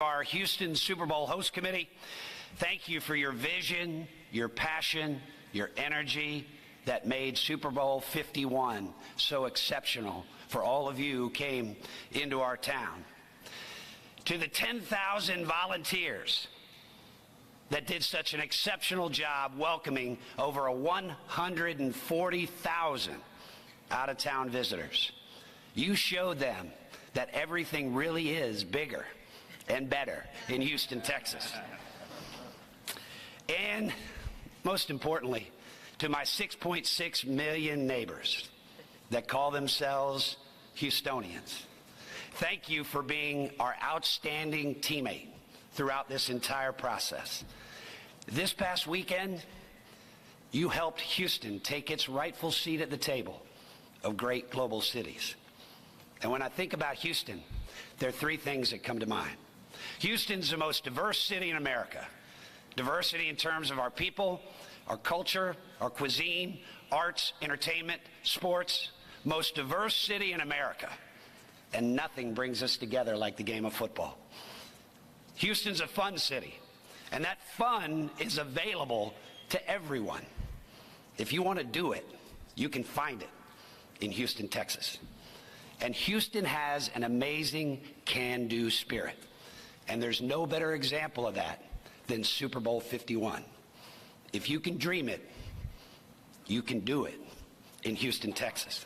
Our Houston Super Bowl host committee, thank you for your vision, your passion, your energy that made Super Bowl 51 so exceptional for all of you who came into our town. To the 10,000 volunteers that did such an exceptional job welcoming over 140,000 out-of-town visitors. You showed them that everything really is bigger and better in Houston, Texas. And most importantly, to my 6.6 million neighbors that call themselves Houstonians, thank you for being our outstanding teammate throughout this entire process. This past weekend, you helped Houston take its rightful seat at the table of great global cities. And when I think about Houston, there are three things that come to mind. Houston's the most diverse city in America. Diversity in terms of our people, our culture, our cuisine, arts, entertainment, sports. Most diverse city in America. And nothing brings us together like the game of football. Houston's a fun city, and that fun is available to everyone. If you want to do it, you can find it in Houston, Texas. And Houston has an amazing can-do spirit. And there's no better example of that than Super Bowl 51. If you can dream it, you can do it in Houston, Texas.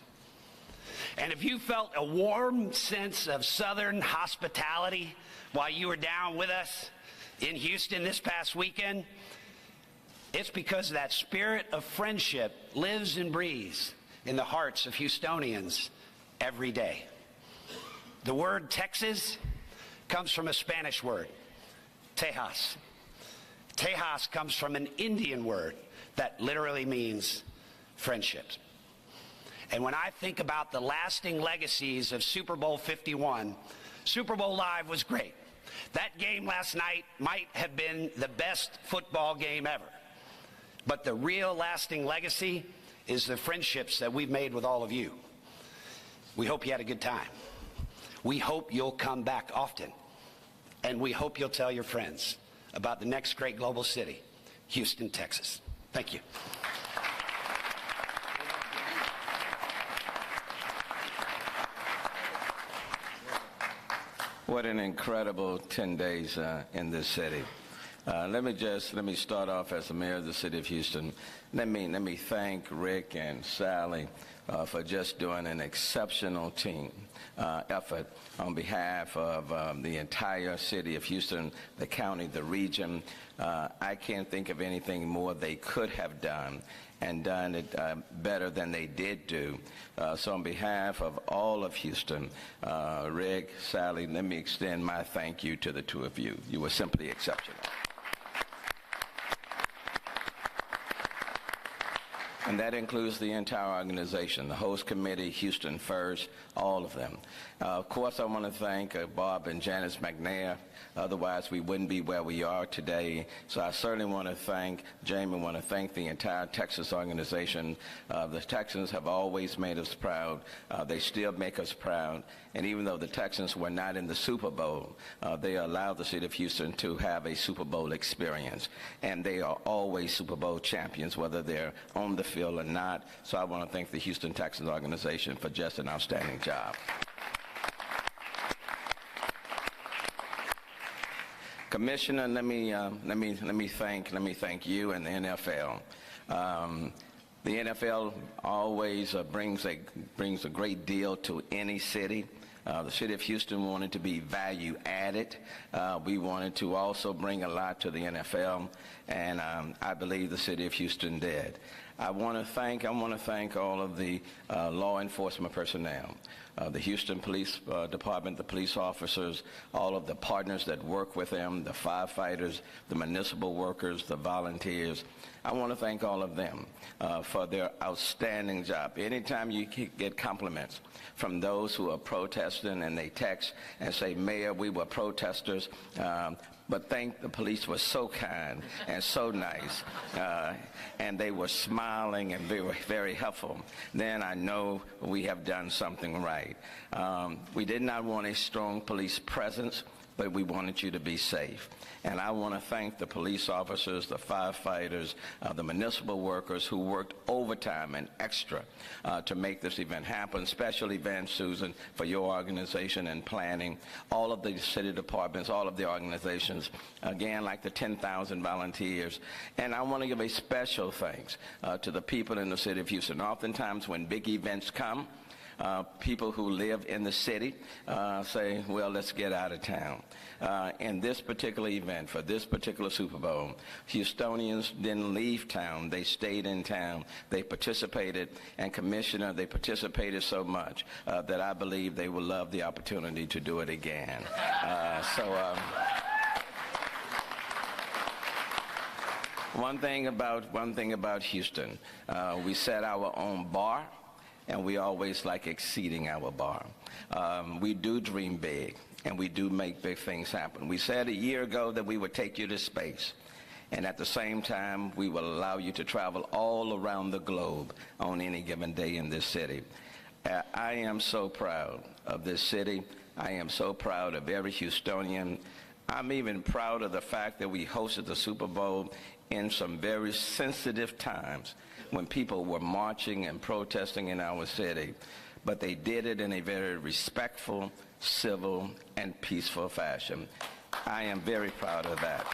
And if you felt a warm sense of Southern hospitality while you were down with us in Houston this past weekend, it's because that spirit of friendship lives and breathes in the hearts of Houstonians every day. The word Texas comes from a Spanish word, Tejas. Tejas comes from an Indian word that literally means friendships. And when I think about the lasting legacies of Super Bowl 51, Super Bowl Live was great. That game last night might have been the best football game ever. But the real lasting legacy is the friendships that we've made with all of you. We hope you had a good time. We hope you'll come back often. And we hope you'll tell your friends about the next great global city, Houston, Texas. Thank you. What an incredible 10 days in this city. Let me start off as the mayor of the city of Houston. Let me thank Rick and Sally for just doing an exceptional team effort on behalf of the entire city of Houston, the county, the region. I can't think of anything more they could have done and done it better than they did do. So on behalf of all of Houston, Rick, Sally, let me extend my thank you to the two of you. You were simply exceptional. And that includes the entire organization, the host committee, Houston First, all of them. Of course, I want to thank Bob and Janice McNair. Otherwise, we wouldn't be where we are today. So I certainly want to thank Jamie, want to thank the entire Texas organization. The Texans have always made us proud. They still make us proud. And even though the Texans were not in the Super Bowl, they allowed the city of Houston to have a Super Bowl experience. And they are always Super Bowl champions, whether they're on the field or not. So I want to thank the Houston Texans organization for just an outstanding job. Commissioner, let me thank you and the NFL. The NFL always brings a great deal to any city. The city of Houston wanted to be value added. We wanted to also bring a lot to the NFL, and I believe the city of Houston did. I want to thank all of the law enforcement personnel, the Houston Police Department, the police officers, all of the partners that work with them, the firefighters, the municipal workers, the volunteers. I want to thank all of them for their outstanding job. Anytime you get compliments from those who are protesting and they text and say, Mayor, we were protesters, but the police were so kind and so nice, and they were smiling and they were very helpful, then I know we have done something right. We did not want a strong police presence. but we wanted you to be safe. And I want to thank the police officers, the firefighters, the municipal workers who worked overtime and extra to make this event happen. Special events, Susan, for your organization and planning, all of the city departments, all of the organizations, again, like the 10,000 volunteers. And I want to give a special thanks to the people in the city of Houston. Oftentimes when big events come, people who live in the city say, well, let's get out of town. In this particular event, for this particular Super Bowl, Houstonians didn't leave town. They stayed in town. They participated, and Commissioner, they participated so much that I believe they will love the opportunity to do it again. One thing about Houston, we set our own bar, and we always like exceeding our bar. We do dream big, and we do make big things happen. We said a year ago that we would take you to space, and at the same time, we will allow you to travel all around the globe on any given day in this city. I am so proud of this city. I am so proud of every Houstonian. I'm even proud of the fact that we hosted the Super Bowl in some very sensitive times when people were marching and protesting in our city. But they did it in a very respectful, civil, and peaceful fashion. I am very proud of that.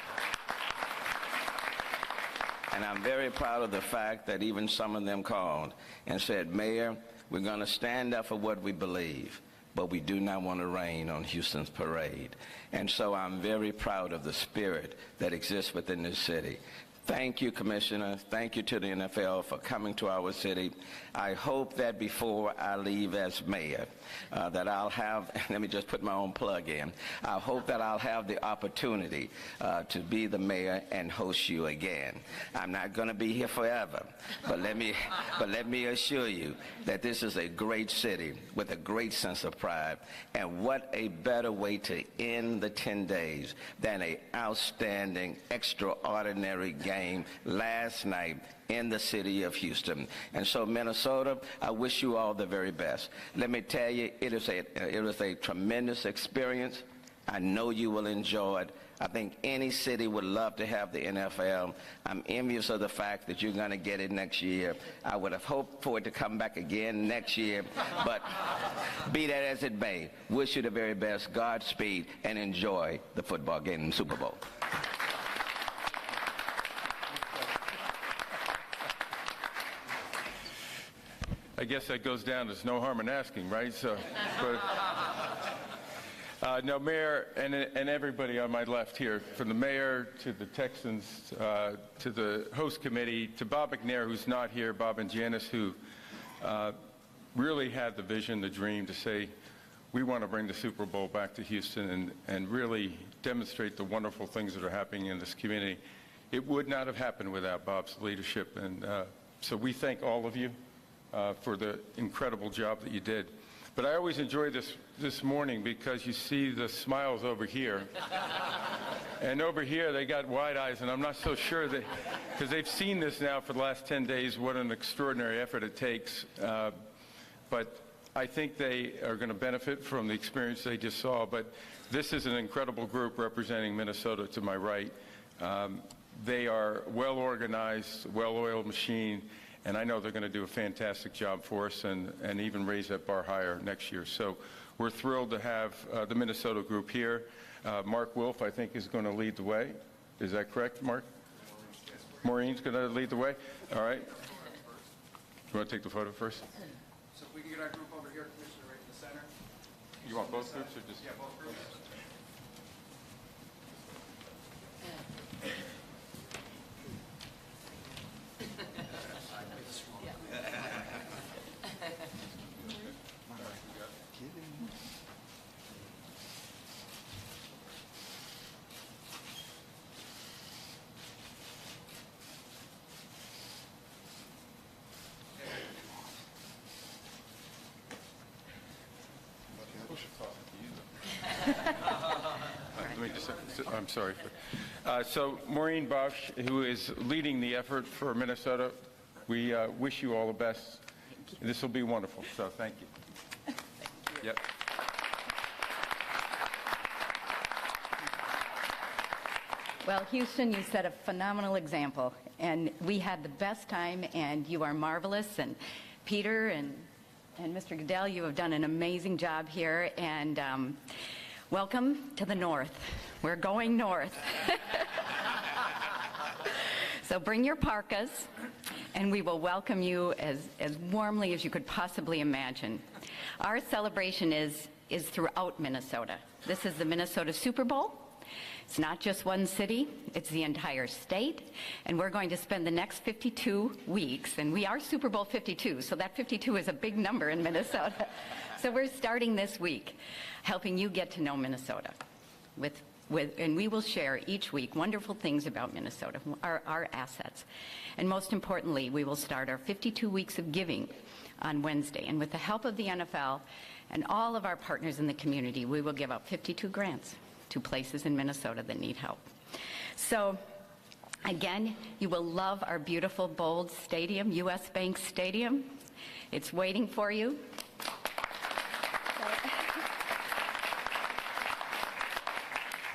And I'm very proud of the fact that even some of them called and said, Mayor, we're going to stand up for what we believe, but we do not want to rain on Houston's parade. And so I'm very proud of the spirit that exists within this city. Thank you, Commissioner. Thank you to the NFL for coming to our city. I hope that before I leave as mayor, that I'll have, let me just put my own plug in, I hope that I'll have the opportunity to be the mayor and host you again. I'm not going to be here forever, but let me assure you that this is a great city with a great sense of pride, and what a better way to end the 10 days than an outstanding, extraordinary game last night in the city of Houston. And so, Minnesota, I wish you all the very best. Let me tell you, it was a tremendous experience. I know you will enjoy it. I think any city would love to have the NFL. I'm envious of the fact that you're going to get it next year. I would have hoped for it to come back again next year, but be that as it may, wish you the very best, Godspeed, and enjoy the football game in the Super Bowl. I guess that goes down. There's no harm in asking, right? So, no, Mayor, and everybody on my left here, from the mayor to the Texans, to the host committee, to Bob McNair, who's not here, Bob and Janice, who really had the vision, the dream to say, we want to bring the Super Bowl back to Houston and really demonstrate the wonderful things that are happening in this community. It would not have happened without Bob's leadership, and so we thank all of you for the incredible job that you did. But I always enjoy this morning because you see the smiles over here. And over here, they got wide eyes, and I'm not so sure that, because they've seen this now for the last 10 days, what an extraordinary effort it takes. But I think they are going to benefit from the experience they just saw. But this is an incredible group representing Minnesota to my right. They are well-organized, well-oiled machine. And I know they're going to do a fantastic job for us and even raise that bar higher next year. So we're thrilled to have the Minnesota group here. Mark Wolf, I think, is going to lead the way. Is that correct, Mark? Maureen's going to lead the way? All right. You want to take the photo first? So if we can get our group over here, Commissioner, right in the center. You want both groups or just? Yeah, both groups. I'm sorry. So Maureen Bosch, who is leading the effort for Minnesota, we wish you all the best. This will be wonderful. So thank you. Thank you. Yep. Well, Houston, you set a phenomenal example, and we had the best time, and you are marvelous. And Peter and Mr. Goodell, you have done an amazing job here, and welcome to the North. We're going north. So bring your parkas, and we will welcome you as warmly as you could possibly imagine. Our celebration is throughout Minnesota. This is the Minnesota Super Bowl. It's not just one city, it's the entire state, and we're going to spend the next 52 weeks, and we are Super Bowl 52, so that 52 is a big number in Minnesota. So we're starting this week helping you get to know Minnesota and we will share each week wonderful things about Minnesota, our assets. And most importantly, we will start our 52 weeks of giving on Wednesday, and with the help of the NFL and all of our partners in the community, we will give out 52 grants to places in Minnesota that need help. So again, you will love our beautiful, bold stadium, U.S. Bank Stadium. It's waiting for you.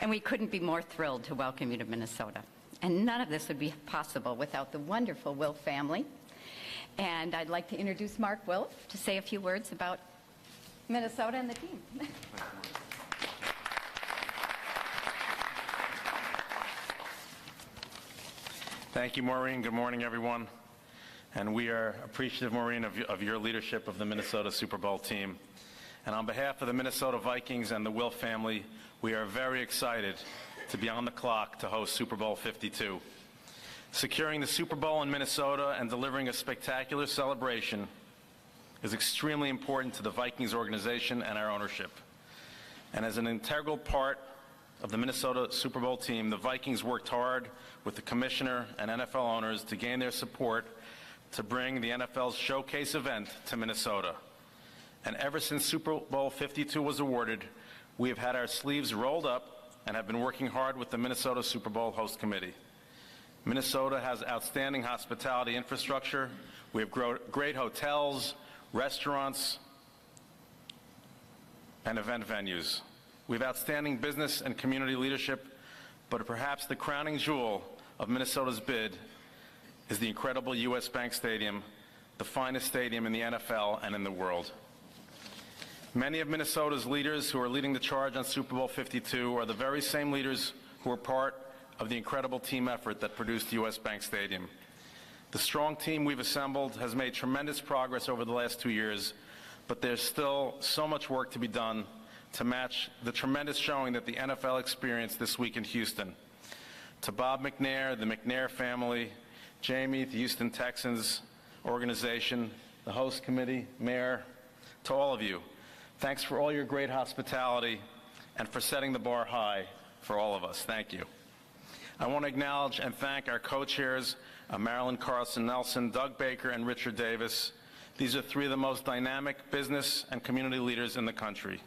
And we couldn't be more thrilled to welcome you to Minnesota. And none of this would be possible without the wonderful Wilf family. And I'd like to introduce Mark Wilf to say a few words about Minnesota and the team. Thank you, Maureen. Good morning, everyone. And we are appreciative, Maureen, of your leadership of the Minnesota Super Bowl team. And on behalf of the Minnesota Vikings and the Wilf family, we are very excited to be on the clock to host Super Bowl 52. Securing the Super Bowl in Minnesota and delivering a spectacular celebration is extremely important to the Vikings organization and our ownership. And as an integral part of the Minnesota Super Bowl team, the Vikings worked hard with the commissioner and NFL owners to gain their support to bring the NFL's showcase event to Minnesota. And ever since Super Bowl 52 was awarded, we have had our sleeves rolled up and have been working hard with the Minnesota Super Bowl host committee. Minnesota has outstanding hospitality infrastructure. We have great hotels, restaurants, and event venues. We have outstanding business and community leadership, but perhaps the crowning jewel of Minnesota's bid is the incredible U.S. Bank Stadium, the finest stadium in the NFL and in the world. Many of Minnesota's leaders who are leading the charge on Super Bowl 52 are the very same leaders who are part of the incredible team effort that produced U.S. Bank Stadium. The strong team we've assembled has made tremendous progress over the last 2 years, but there's still so much work to be done to match the tremendous showing that the NFL experienced this week in Houston. To Bob McNair, the McNair family, Jamie, the Houston Texans organization, the host committee, mayor, to all of you, thanks for all your great hospitality and for setting the bar high for all of us. Thank you. I want to acknowledge and thank our co-chairs, Marilyn Carlson Nelson, Doug Baker, and Richard Davis. These are three of the most dynamic business and community leaders in the country.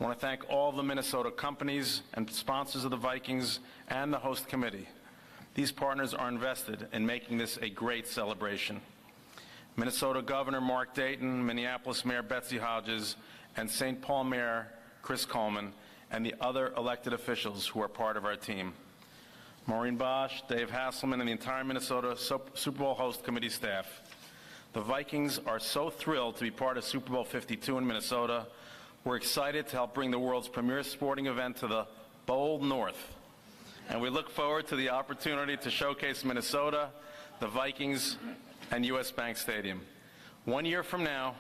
I want to thank all the Minnesota companies and sponsors of the Vikings and the host committee. These partners are invested in making this a great celebration. Minnesota Governor Mark Dayton, Minneapolis Mayor Betsy Hodges, and St. Paul Mayor Chris Coleman, and the other elected officials who are part of our team. Maureen Bosch, Dave Hasselman, and the entire Minnesota Super Bowl host committee staff. The Vikings are so thrilled to be part of Super Bowl 52 in Minnesota. We're excited to help bring the world's premier sporting event to the bold north. And we look forward to the opportunity to showcase Minnesota, the Vikings, and U.S. Bank Stadium. 1 year from now,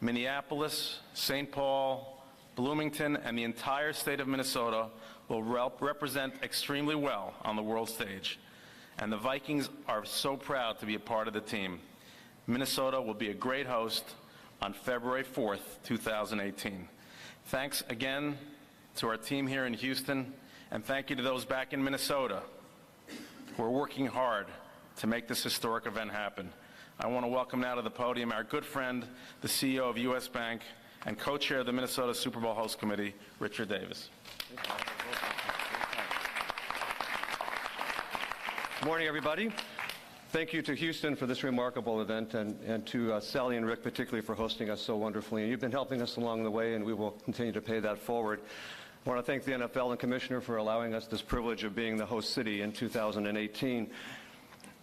Minneapolis, St. Paul, Bloomington, and the entire state of Minnesota will represent extremely well on the world stage. And the Vikings are so proud to be a part of the team. Minnesota will be a great host on February 4th, 2018. Thanks again to our team here in Houston, and thank you to those back in Minnesota who are working hard to make this historic event happen. I want to welcome now to the podium our good friend, the CEO of U.S. Bank and co-chair of the Minnesota Super Bowl Host Committee, Richard Davis. Good morning, everybody. Thank you to Houston for this remarkable event, and to Sally and Rick particularly for hosting us so wonderfully. And you've been helping us along the way, and we will continue to pay that forward. I want to thank the NFL and Commissioner for allowing us this privilege of being the host city in 2018.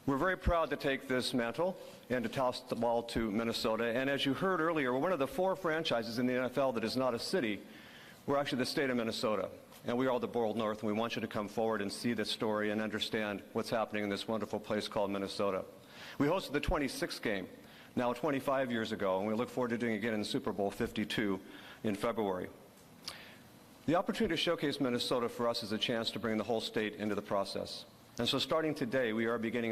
We're very proud to take this mantle and to toss the ball to Minnesota. And as you heard earlier, we're one of the 4 franchises in the NFL that is not a city. We're actually the state of Minnesota. And we are the Bold North, and we want you to come forward and see this story and understand what's happening in this wonderful place called Minnesota. We hosted the 26th game, now 25 years ago, and we look forward to doing it again in Super Bowl 52 in February. The opportunity to showcase Minnesota for us is a chance to bring the whole state into the process. And so starting today, we are beginning